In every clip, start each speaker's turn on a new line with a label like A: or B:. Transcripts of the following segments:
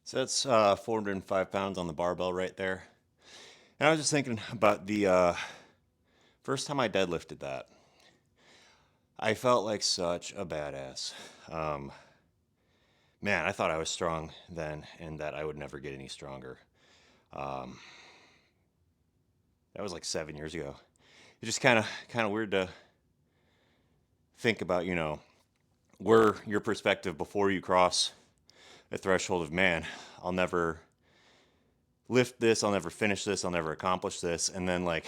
A: So that's 405 pounds on the barbell right there. And I was just thinking about the first time I deadlifted that. I felt like such a badass. Um, Man, I thought I was strong then and that I would never get any stronger. Um, that was like 7 years ago. It's just kind of weird to think about, where your perspective before you cross the threshold of man, I'll never lift this, I'll never finish this, I'll never accomplish this, and then like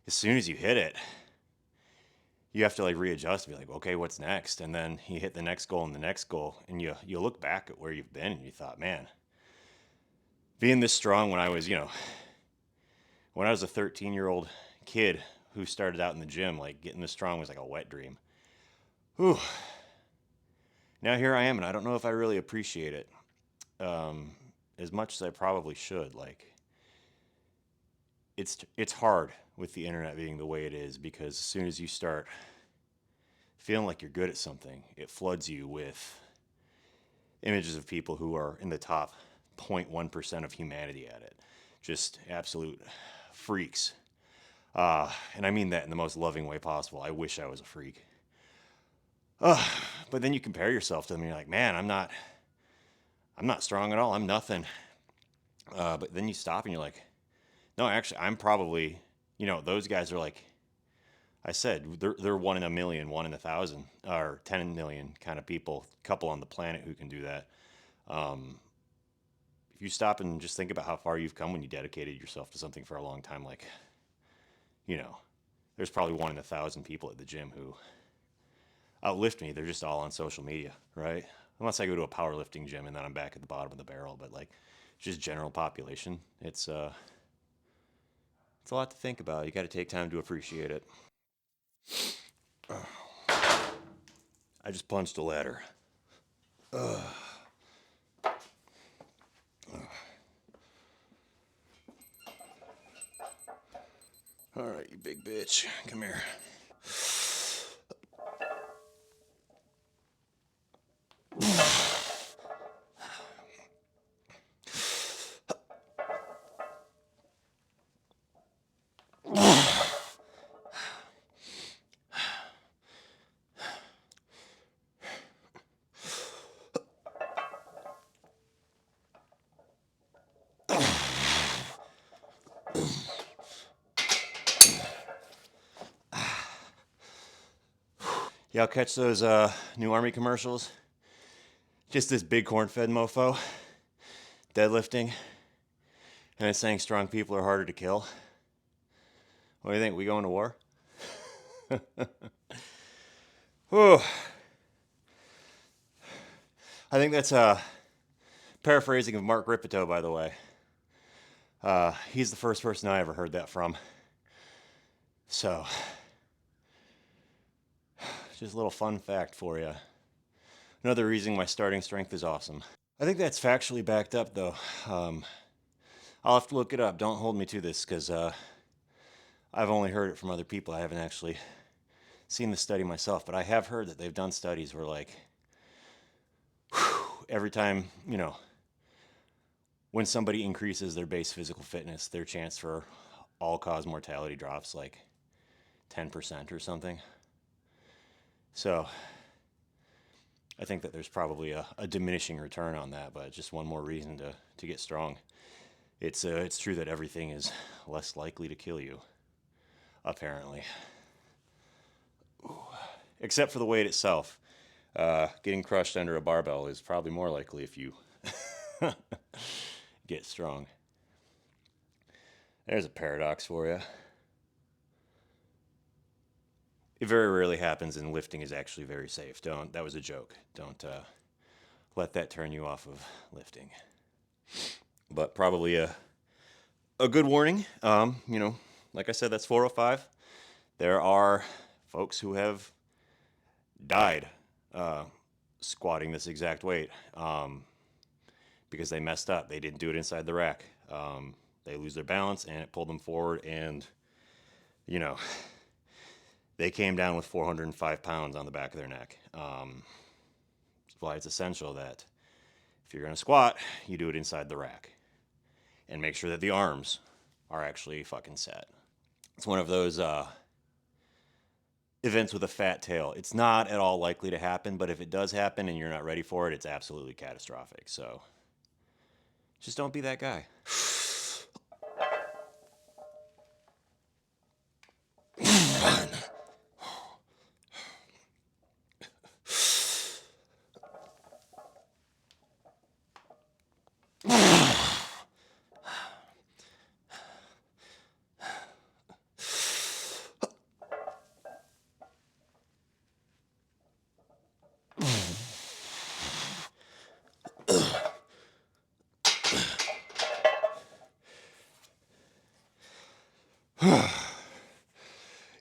A: as soon as you hit it, you have to like readjust and be like, okay, what's next? And then you hit the next goal and the next goal, and you look back at where you've been and you thought, man, being this strong when I was, when I was a 13-year-old kid who started out in the gym, like getting this strong was like a wet dream. Whew. Now here I am, and I don't know if I really appreciate it um, as much as I probably should. Like, it's hard with the internet being the way it is because as soon as you start feeling like you're good at something, it floods you with images of people who are in the top 0.1% of humanity at it. Just absolute freaks. And I mean that in the most loving way possible. I wish I was a freak. Uh, but then you compare yourself to them and you're like, man, I'm not strong at all. I'm nothing. But then you stop and you're like, no, actually, I'm probably, those guys are like, I said, they're one in a million, one in 1,000, or 10 million kind of people, couple on the planet who can do that. Um, if you stop and just think about how far you've come when you dedicated yourself to something for a long time, like, you know, there's probably one in 1,000 people at the gym who outlift me. They're just all on social media, right? Unless I go to a powerlifting gym and then I'm back at the bottom of the barrel. But like, just general population, it's a lot to think about. You got to take time to appreciate it. I just punched a ladder. All right, you big bitch, come here. Y'all catch those new army commercials? Just this big corn-fed mofo deadlifting, and it's saying strong people are harder to kill. What do you think? We going to war? Whew. I think that's a paraphrasing of Mark Ripito, by the way. He's the first person I ever heard that from. So, just a little fun fact for you. Another reason why starting strength is awesome. I think that's factually backed up, though. Um, I'll have to look it up. Don't hold me to this because I've only heard it from other people. I haven't actually seen the study myself, but I have heard that they've done studies where, like, every time, when somebody increases their base physical fitness, their chance for all cause mortality drops like 10% or something. So I think that there's probably a diminishing return on that, but just one more reason to get strong. It's true that everything is less likely to kill you, apparently, except for the weight itself. Getting crushed under a barbell is probably more likely if you get strong. There's a paradox for you. It very rarely happens, and lifting is actually very safe. Don't. That was a joke. Don't let that turn you off of lifting. But probably a good warning. Like I said, that's 405. There are folks who have died uh, squatting this exact weight because they messed up. They didn't do it inside the rack. They lose their balance and it pulled them forward, and you know they came down with 405 pounds on the back of their neck. That's why it's essential that If you're gonna squat, you do it inside the rack. And make sure that the arms are actually fucking set. It's one of those events with a fat tail. It's not at all likely to happen, but if it does happen and you're not ready for it, it's absolutely catastrophic. So just don't be that guy.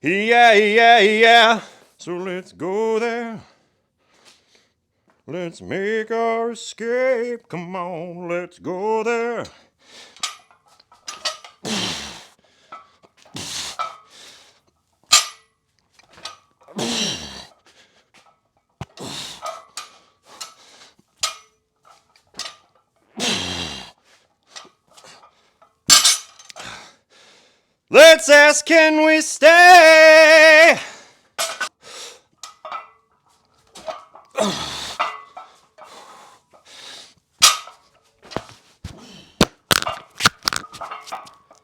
A: Yeah, yeah, yeah. So let's go there. Let's make our escape. Come on, let's go there. Let's ask, can we stay?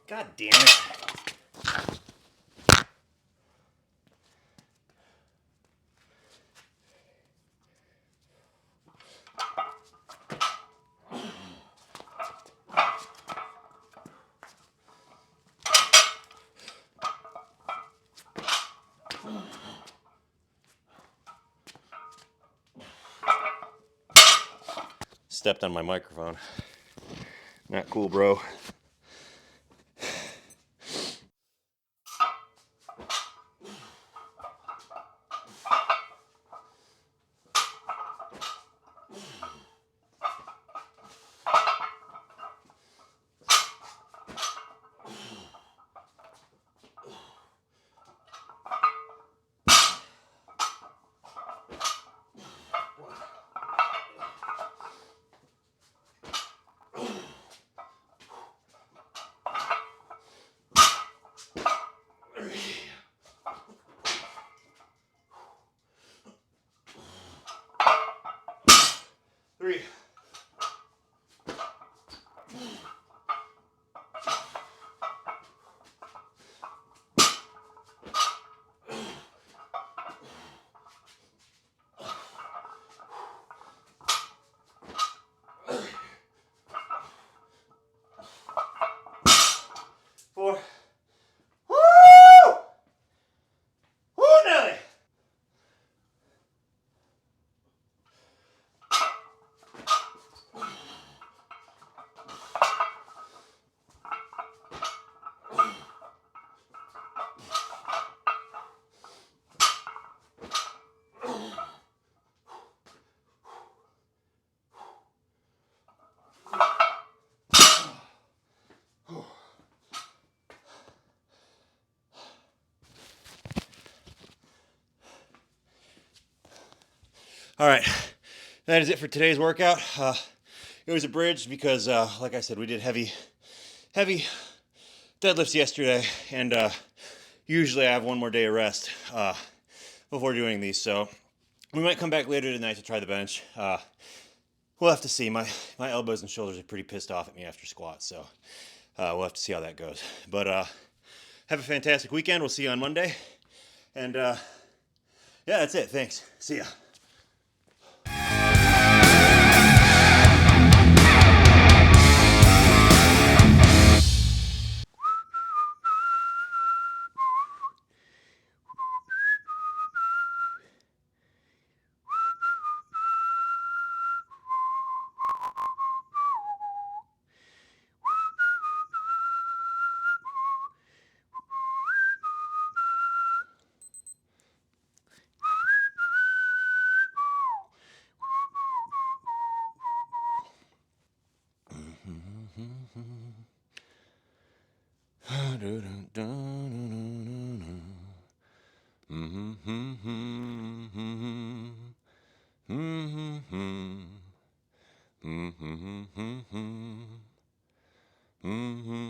A: God damn it. Stepped on my microphone. Not cool, bro. Three. Four. Woo! Woo, Nelly! All right, that is it for today's workout. It was abridged because, like I said, we did heavy deadlifts yesterday, and usually I have one more day of rest before doing these. So we might come back later tonight to try the bench. We'll have to see. My elbows and shoulders are pretty pissed off at me after squats, so we'll have to see how that goes. But have a fantastic weekend. We'll see you on Monday, and yeah, that's it. Thanks. See ya. Mm-hmm.